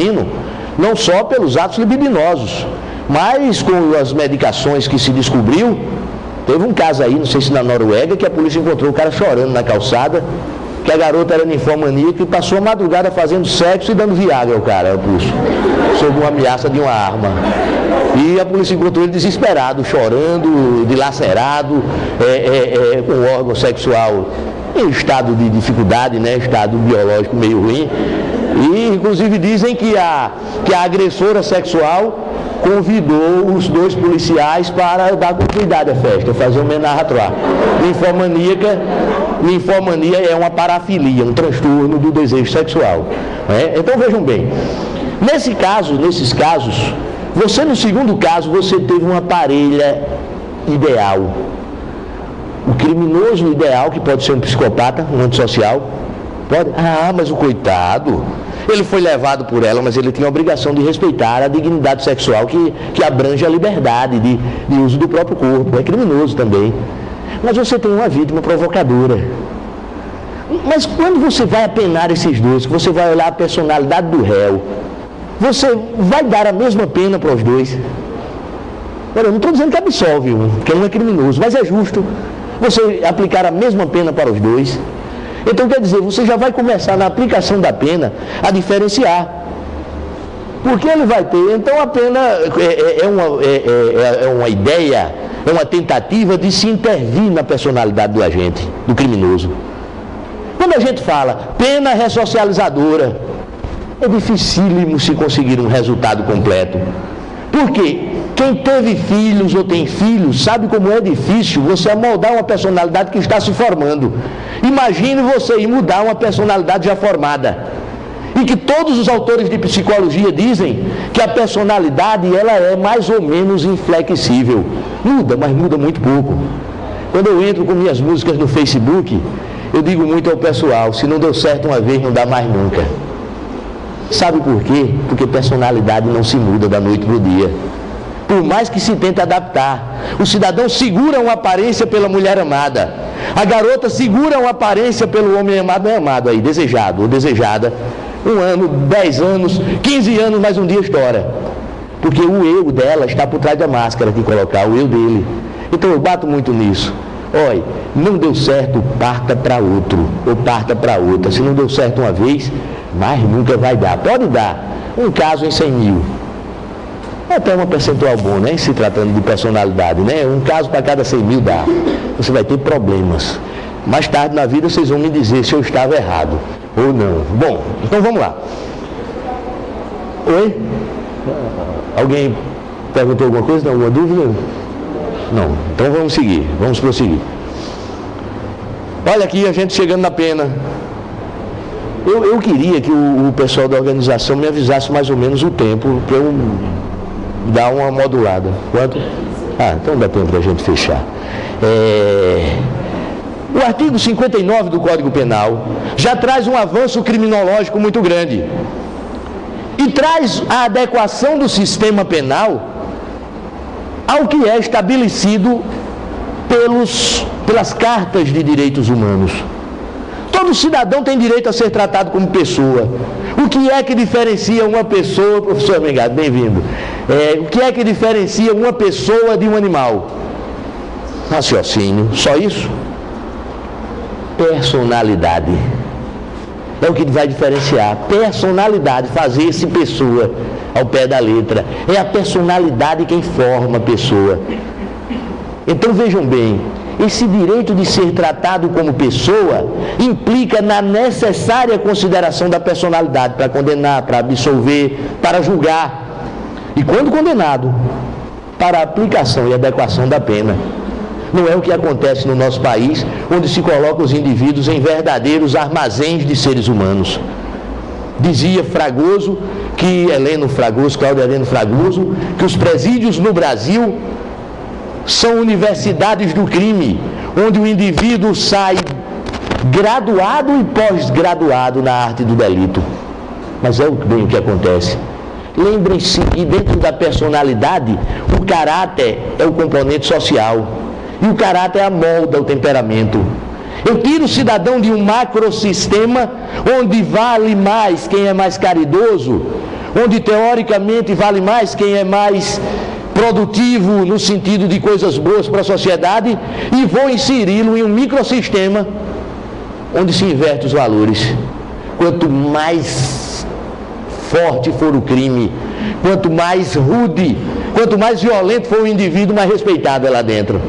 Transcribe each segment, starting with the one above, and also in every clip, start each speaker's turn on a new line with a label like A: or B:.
A: assassino, não só pelos atos libidinosos, mas com as medicações que se descobriu. Teve um caso aí, não sei se na Noruega, que a polícia encontrou o cara chorando na calçada, que a garota era ninfomaníaca e passou a madrugada fazendo sexo e dando Viagra ao cara, ao pulso, sob uma ameaça de uma arma. E a polícia encontrou ele desesperado, chorando, dilacerado, com o órgão sexual em estado de dificuldade, né, estado biológico meio ruim. E inclusive dizem que a agressora sexual convidou os dois policiais para dar continuidade à festa, fazer um homenagem à trois. Ninfomania é uma parafilia, um transtorno do desejo sexual. Né? Então vejam bem, nesses casos, você no segundo caso, você teve uma parelha ideal. O criminoso ideal, que pode ser um psicopata, um antissocial, pode? Ah, mas o coitado, ele foi levado por ela, mas ele tinha a obrigação de respeitar a dignidade sexual que abrange a liberdade de uso do próprio corpo. É criminoso também. Mas você tem uma vítima provocadora. Mas quando você vai apenar esses dois, você vai olhar a personalidade do réu, você vai dar a mesma pena para os dois. Olha, eu não estou dizendo que absolve um, que um é criminoso, mas é justo você aplicar a mesma pena para os dois. Então, quer dizer, você já vai começar na aplicação da pena a diferenciar. Porque ele vai ter, então a pena é uma ideia, é uma tentativa de se intervir na personalidade do agente, do criminoso. Quando a gente fala pena ressocializadora, é dificílimo se conseguir um resultado completo. Por quê? Quem teve filhos ou tem filhos sabe como é difícil você amoldar uma personalidade que está se formando. Imagine você ir mudar uma personalidade já formada. E que todos os autores de psicologia dizem que a personalidade ela é mais ou menos inflexível. Muda, mas muda muito pouco. Quando eu entro com minhas músicas no Facebook, eu digo muito ao pessoal, se não deu certo uma vez, não dá mais nunca. Sabe por quê? Porque personalidade não se muda da noite para o dia. Por mais que se tente adaptar. O cidadão segura uma aparência pela mulher amada. A garota segura uma aparência pelo homem amado, não é amado aí, desejado ou desejada. 1 ano, 10 anos, 15 anos, mas um dia estoura. Porque o eu dela está por trás da máscara que colocar, o eu dele. Então eu bato muito nisso. Olha, não deu certo, parta para outro, ou parta para outra. Se não deu certo uma vez, mas nunca vai dar. Pode dar um caso em 100 mil. Até uma percentual bom, né? Se tratando de personalidade, né? Um caso para cada 100 mil dá. Você vai ter problemas. Mais tarde na vida vocês vão me dizer se eu estava errado ou não. Bom, então vamos lá. Oi? Alguém perguntou alguma coisa? Alguma dúvida? Não. Então vamos seguir, vamos prosseguir. Olha aqui a gente chegando na pena. Eu queria que o pessoal da organização me avisasse mais ou menos o tempo para eu dar uma modulada. Quanto? Ah, então dá tempo da gente fechar. O artigo 59 do Código Penal já traz um avanço criminológico muito grande e traz a adequação do sistema penal ao que é estabelecido pelas cartas de direitos humanos. Todo cidadão tem direito a ser tratado como pessoa. O que é que diferencia uma pessoa, professor Mengado, bem-vindo, o que é que diferencia uma pessoa de um animal? Raciocínio, só isso? Personalidade. É o que vai diferenciar. Personalidade, fazer-se pessoa ao pé da letra. É a personalidade quem forma a pessoa. Então vejam bem, esse direito de ser tratado como pessoa implica na necessária consideração da personalidade para condenar, para absolver, para julgar. E quando condenado, para a aplicação e adequação da pena. Não é o que acontece no nosso país, onde se colocam os indivíduos em verdadeiros armazéns de seres humanos. Dizia Fragoso, Cláudio Heleno Fragoso, que os presídios no Brasil são universidades do crime, onde o indivíduo sai graduado e pós-graduado na arte do delito. Mas é bem o que acontece. Lembrem-se que dentro da personalidade, o caráter é o componente social. E o caráter amolda o temperamento. Eu tiro o cidadão de um macrosistema onde vale mais quem é mais caridoso, onde teoricamente vale mais quem é mais produtivo no sentido de coisas boas para a sociedade, e vou inseri-lo em um microsistema onde se inverte os valores. Quanto mais forte for o crime, quanto mais rude, quanto mais violento for o indivíduo, mais respeitado é lá dentro,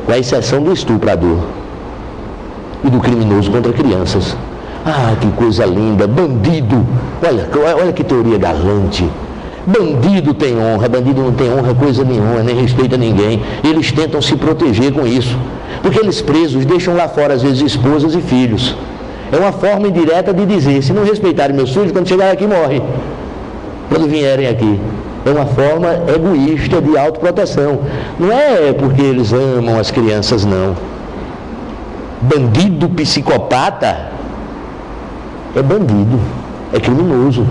A: com a exceção do estuprador e do criminoso contra crianças. Ah, que coisa linda, bandido, olha que teoria galante. Bandido tem honra, bandido não tem honra coisa nenhuma, nem respeita ninguém. Eles tentam se proteger com isso, porque eles presos deixam lá fora às vezes esposas e filhos. É uma forma indireta de dizer: se não respeitarem meus filhos, quando chegarem aqui morrem, quando vierem aqui. É uma forma egoísta de autoproteção. Não é porque eles amam as crianças, não. Bandido psicopata é bandido, é criminoso.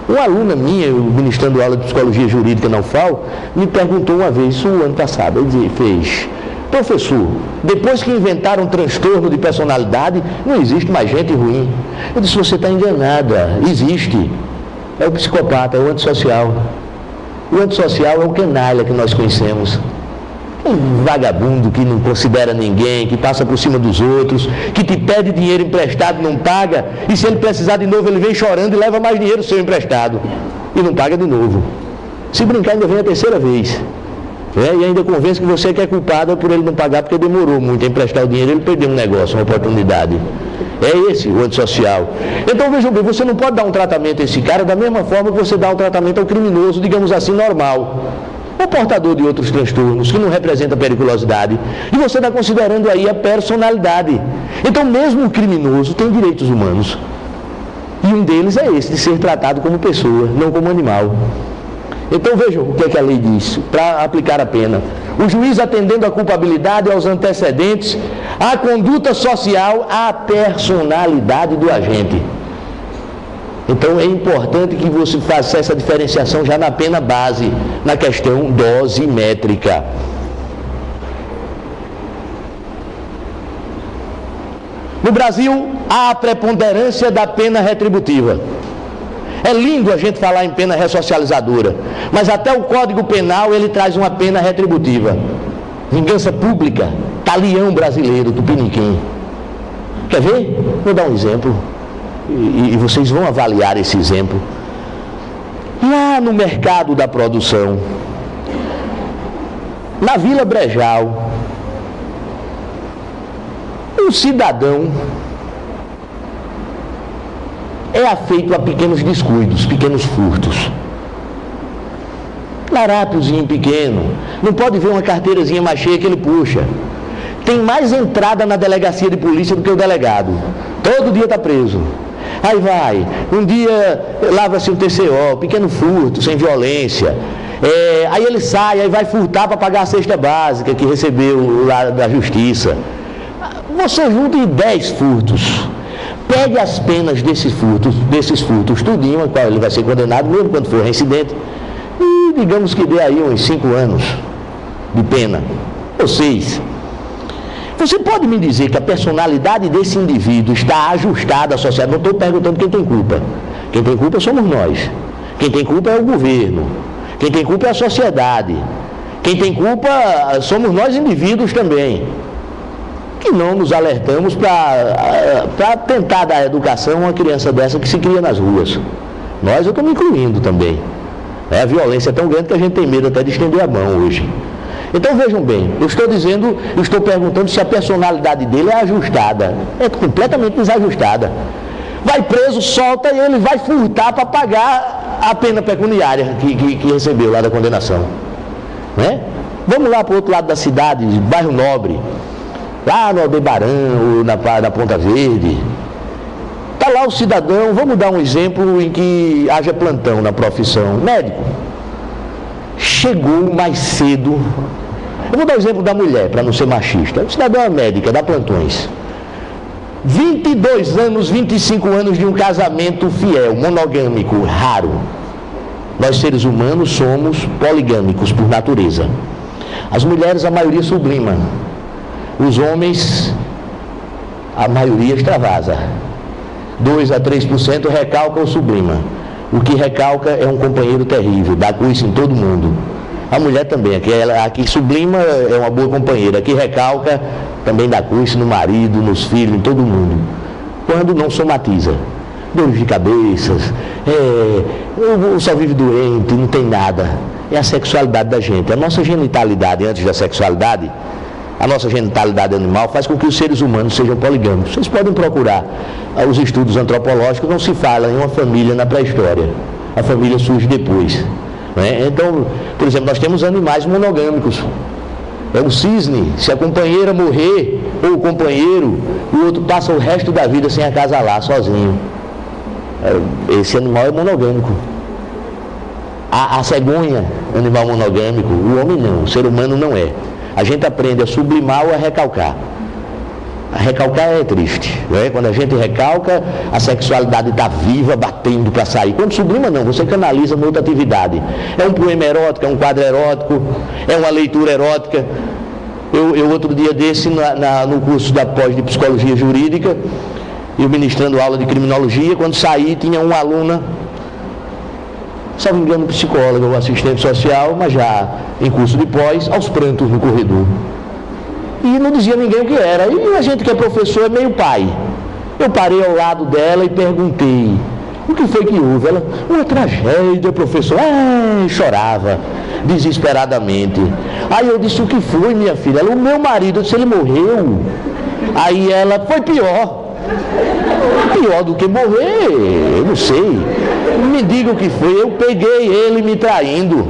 A: Uma aluna minha, eu ministrando aula de psicologia jurídica na UFAL, me perguntou uma vez, isso o ano passado, ele fez: professor, depois que inventaram transtorno de personalidade, não existe mais gente ruim. Eu disse: você está enganada, existe. É o psicopata, é o antissocial. O antissocial é o canalha que nós conhecemos. Um vagabundo que não considera ninguém, que passa por cima dos outros, que te pede dinheiro emprestado e não paga, e se ele precisar de novo ele vem chorando e leva mais dinheiro seu emprestado e não paga de novo. Se brincar ainda vem a terceira vez, e ainda convence que você é culpada por ele não pagar porque demorou muito a emprestar o dinheiro, ele perdeu um negócio, uma oportunidade. É esse o antissocial. Então vejam bem, você não pode dar um tratamento a esse cara da mesma forma que você dá um tratamento ao criminoso, digamos assim, normal, o portador de outros transtornos, que não representa periculosidade, e você está considerando aí a personalidade. Então mesmo o criminoso tem direitos humanos, e um deles é esse, de ser tratado como pessoa, não como animal. Então vejam o que a lei diz, para aplicar a pena: o juiz atendendo à culpabilidade, aos antecedentes, à conduta social, à personalidade do agente. Então é importante que você faça essa diferenciação já na pena base, na questão dosimétrica. No Brasil, há a preponderância da pena retributiva. É lindo a gente falar em pena ressocializadora, mas até o Código Penal ele traz uma pena retributiva. Vingança pública, talião brasileiro, tupiniquim. Quer ver? Vou dar um exemplo. E vocês vão avaliar esse exemplo. Lá no mercado da produção, na Vila Brejal, um cidadão é afeito a pequenos descuidos, pequenos furtos. Larápiozinho pequeno, não pode ver uma carteirazinha mais cheia que ele puxa. Tem mais entrada na delegacia de polícia do que o delegado. Todo dia está preso. Aí vai, um dia lava-se um TCO, pequeno furto, sem violência. Aí ele sai, aí vai furtar para pagar a cesta básica que recebeu lá da justiça. Você junta em 10 furtos. Pegue as penas desses furtos tudinho, a qual ele vai ser condenado, mesmo quando for reincidente, e digamos que dê aí uns 5 anos de pena, ou 6. Você pode me dizer que a personalidade desse indivíduo está ajustada à sociedade? Não estou perguntando quem tem culpa. Quem tem culpa somos nós. Quem tem culpa é o governo. Quem tem culpa é a sociedade. Quem tem culpa somos nós indivíduos também, que não nos alertamos para tentar dar educação a uma criança dessa que se cria nas ruas. Eu estou me incluindo também. A violência é tão grande que a gente tem medo até de estender a mão hoje. Então vejam bem, eu estou perguntando se a personalidade dele é ajustada. É completamente desajustada. Vai preso, solta e ele vai furtar para pagar a pena pecuniária que recebeu lá da condenação. Vamos lá para o outro lado da cidade, bairro Nobre, lá no Aldebaran ou na Ponta Verde. Está lá o cidadão, vamos dar um exemplo em que haja plantão na profissão. Médico. Chegou mais cedo. Eu vou dar o exemplo da mulher, para não ser machista. O cidadão é médica, dá plantões. 22 anos, 25 anos de um casamento fiel, monogâmico, raro. Nós seres humanos somos poligâmicos por natureza. As mulheres, a maioria sublima. Os homens, a maioria extravasa. 2 a 3% recalca ou sublima. O que recalca é um companheiro terrível, dá coice em todo mundo. A mulher também, a que sublima é uma boa companheira, a que recalca também dá coice no marido, nos filhos, em todo mundo. Quando não somatiza. Dores de cabeças, só vive doente, não tem nada. É a sexualidade da gente. A nossa genitalidade antes da sexualidade, a nossa genitalidade animal faz com que os seres humanos sejam poligâmicos. Vocês podem procurar os estudos antropológicos, não se fala em uma família na pré-história. A família surge depois. Né? Então, por exemplo, nós temos animais monogâmicos. É um cisne, se a companheira morrer, ou o companheiro, o outro passa o resto da vida sem acasalar, sozinho. Esse animal é monogâmico. A cegonha, animal monogâmico, o homem não, o ser humano não é. A gente aprende a sublimar ou a recalcar. A recalcar é triste, né? Quando a gente recalca, a sexualidade está viva, batendo para sair. Quando sublima não, você canaliza uma outra atividade. É um poema erótico, é um quadro erótico, é uma leitura erótica. Eu outro dia desse, no curso da pós de psicologia jurídica, eu ministrando aula de criminologia, quando saí tinha uma aluna, se não me engano, psicóloga ou assistente social, mas já em curso de pós, aos prantos no corredor. E não dizia ninguém o que era. E a gente que é professor é meio pai. Eu parei ao lado dela e perguntei, o que foi que houve? Ela, uma tragédia, professor. Chorava desesperadamente. Aí eu disse, o que foi, minha filha? Ela, o meu marido, eu disse, ele morreu. Aí ela, foi pior. Pior do que morrer, eu não sei. Me diga o que foi. Eu peguei ele me traindo.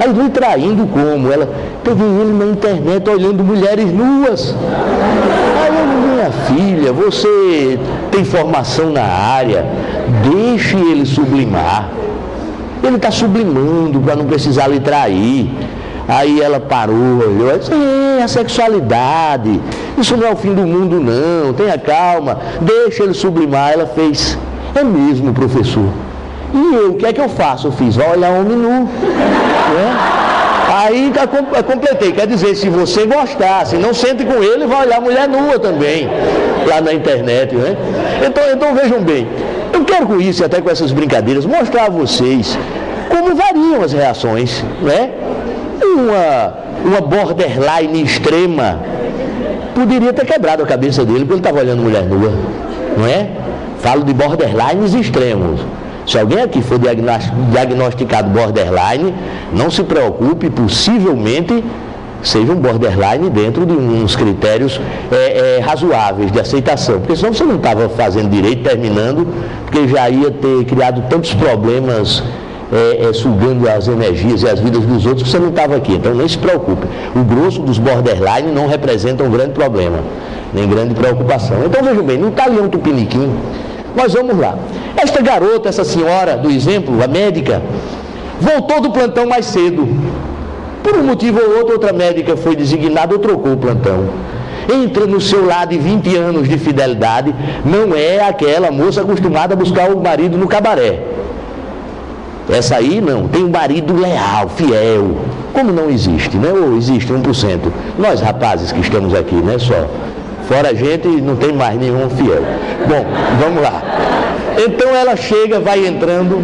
A: Aí, me traindo como? Ela, peguei ele na internet olhando mulheres nuas. Aí eu, minha filha, você tem formação na área, deixe ele sublimar. Ele está sublimando para não precisar lhe trair. Aí ela parou, olhou, disse, a sexualidade, isso não é o fim do mundo não, tenha calma, deixa ele sublimar. Ela fez, é mesmo, professor. E eu, o que é que eu faço? Eu fiz, vai olhar homem nu. Né? Aí eu completei, quer dizer, se você gostar, se não sente com ele, vai olhar mulher nua também, lá na internet. Né? Então vejam bem, eu quero com isso, e até com essas brincadeiras, mostrar a vocês como variam as reações, né? Uma borderline extrema poderia ter quebrado a cabeça dele porque ele estava olhando mulher nua, não é? Falo de borderlines extremos. Se alguém aqui for diagnosticado borderline, não se preocupe, possivelmente seja um borderline dentro de uns critérios razoáveis de aceitação, porque senão você não estava fazendo direito, terminando, porque já ia ter criado tantos problemas sugando as energias e as vidas dos outros, que você não estava aqui. Então nem se preocupe, o grosso dos borderline não representa um grande problema, nem grande preocupação. Então vejam bem, no Talião Tupiniquim, nós vamos lá. Esta garota, essa senhora do exemplo, a médica, voltou do plantão mais cedo. Por um motivo ou outro, outra médica foi designada ou trocou o plantão. Entra no seu lado de 20 anos de fidelidade, não é aquela moça acostumada a buscar o marido no cabaré. Essa aí não, tem um marido leal, fiel, como não existe, né? Ou existe 1%. Nós rapazes que estamos aqui, né? Só. Fora a gente, não tem mais nenhum fiel. Bom, vamos lá. Então ela chega, vai entrando.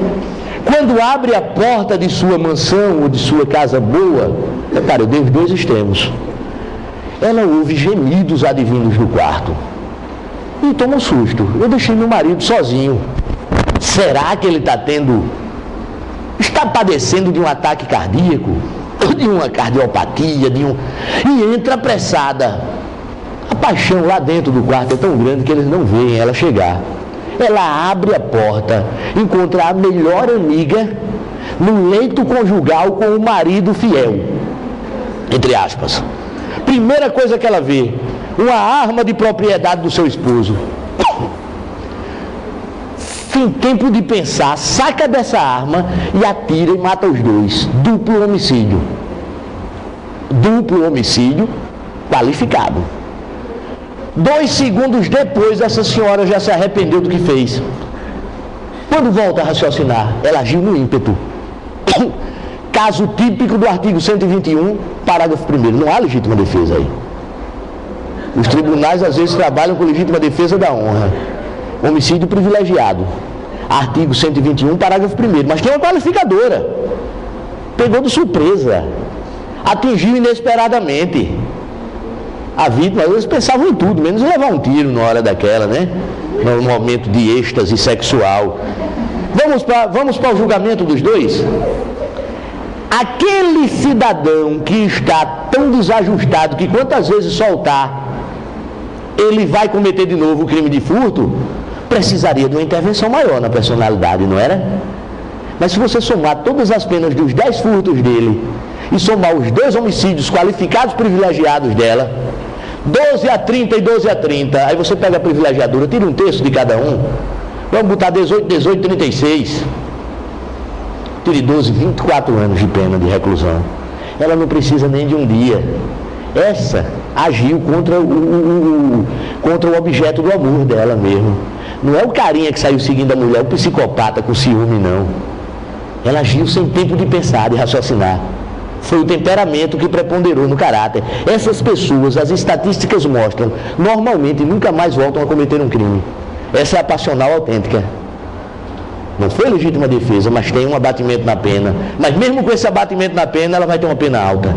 A: Quando abre a porta de sua mansão ou de sua casa boa, cara, eu dei os dois extremos. Ela ouve gemidos advindos do quarto. E toma um susto. Eu deixei meu marido sozinho. Será que ele está padecendo de um ataque cardíaco? Ou de uma cardiopatia? E entra apressada. A paixão lá dentro do quarto é tão grande que eles não veem ela chegar. Ela abre a porta, encontra a melhor amiga no leito conjugal com o marido fiel, entre aspas. Primeira coisa que ela vê, uma arma de propriedade do seu esposo. Sem tempo de pensar, saca dessa arma e atira e mata os dois. Duplo homicídio. Duplo homicídio qualificado. 2 segundos depois, essa senhora já se arrependeu do que fez. Quando volta a raciocinar, ela agiu no ímpeto. Caso típico do artigo 121, parágrafo 1º. Não há legítima defesa aí. Os tribunais às vezes trabalham com legítima defesa da honra. Homicídio privilegiado. A artigo 121, parágrafo 1º, mas tem uma qualificadora. Pegou de surpresa, atingiu inesperadamente. A vítima, eles pensavam em tudo, menos em levar um tiro na hora daquela, né? No momento de êxtase sexual. Vamos para o julgamento dos dois? Aquele cidadão que está tão desajustado que quantas vezes soltar, ele vai cometer de novo o crime de furto, precisaria de uma intervenção maior na personalidade, não era? Mas se você somar todas as penas dos 10 furtos dele e somar os 2 homicídios qualificados privilegiados dela, 12 a 30 e 12 a 30, aí você pega a privilegiadora, tira um terço de cada um, vamos botar 18, 18, 36, tire 12, 24 anos de pena de reclusão. Ela não precisa nem de um dia. Essa agiu contra o objeto do amor dela mesmo. Não é o carinha que saiu seguindo a mulher, o psicopata com ciúme, não. Ela agiu sem tempo de pensar, de raciocinar. Foi o temperamento que preponderou no caráter. Essas pessoas, as estatísticas mostram, normalmente nunca mais voltam a cometer um crime. Essa é a passional autêntica. Não foi legítima defesa, mas tem um abatimento na pena. Mas mesmo com esse abatimento na pena, ela vai ter uma pena alta.